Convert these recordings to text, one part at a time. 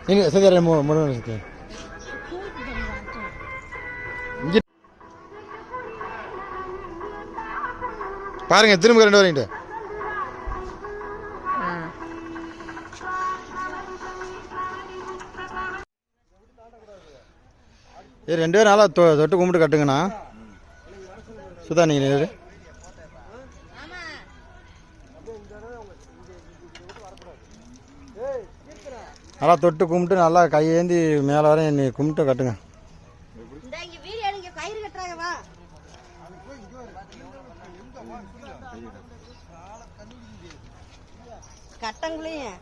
நீங்கள் சரி முருகன் பாருங்க திரும்ப 2 வரைங்கிட்டு இது 2 பேரும் நாளா தொட்டு கும்பிட்டு கட்டுங்கண்ணா சுதா நீங்கள் நல்லா தொட்டு கும்பிட்டு நல்லா கையேந்தி மேலே வர என்னை கும்பிட்டு கட்டுங்க. கட்டங்களையும்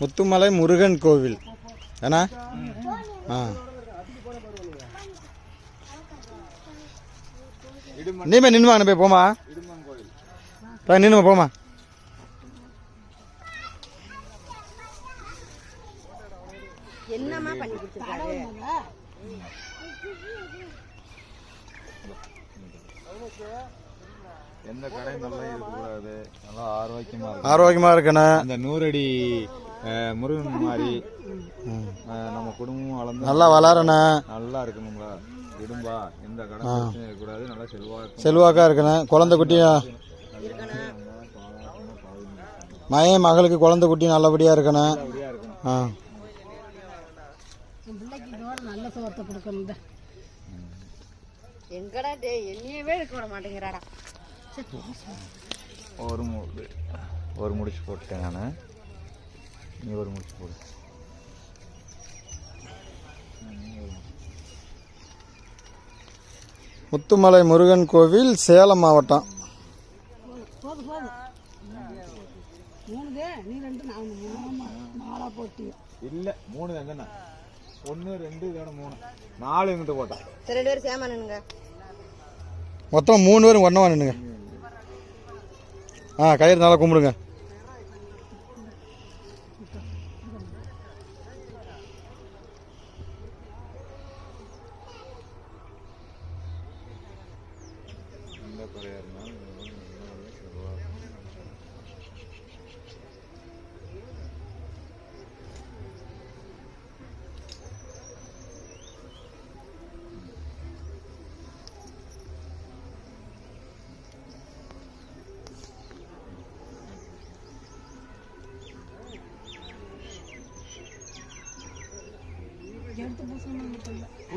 முத்துமலை முருகன் கோவில் ஏன்னா நீமே நின்னுவாங்க போய் போமா நின்னுமா போமா என்னமா பண்ணி கொடுத்துருக்காரு எந்த கடையும் நல்லா இருக்கக்கூடாது நல்லா ஆரோக்கியமா இருக்கணும் அந்த 100 அடி முருகன் மாதிரி நம்ம குடும்பம் வளர்ந்து நல்லா வளரணும் நல்லா இருக்கணுங்களா இடும்பா எந்த கடை இருக்கக்கூடாது நல்லா செல்வாக்கா இருக்கணும் குழந்தை குட்டி மகளுக்கு குழந்தை குட்டி நல்லபடியா இருக்கணும் நல்ல சோத்தை கொடுக்கணும் எங்கடா என்னையவே இருக்க விட மாட்டேங்கிறாடா ஒரு முடிச்சு போட்டேன் நான் நீ ஒரு முடிச்சு போடு முத்துமலை முருகன் கோவில் சேலம் மாவட்டம் இல்ல 3 தானே 1 2 3 4 எங்கிட்ட போட்டேன் 2 பேரும் சேமா நின்னுங்க மொத்தம் 3 பேரும் ஒண்ணா நின்னுங்க கயிறு நல்லா கும்பிடுங்க எடுத்து பூசணும்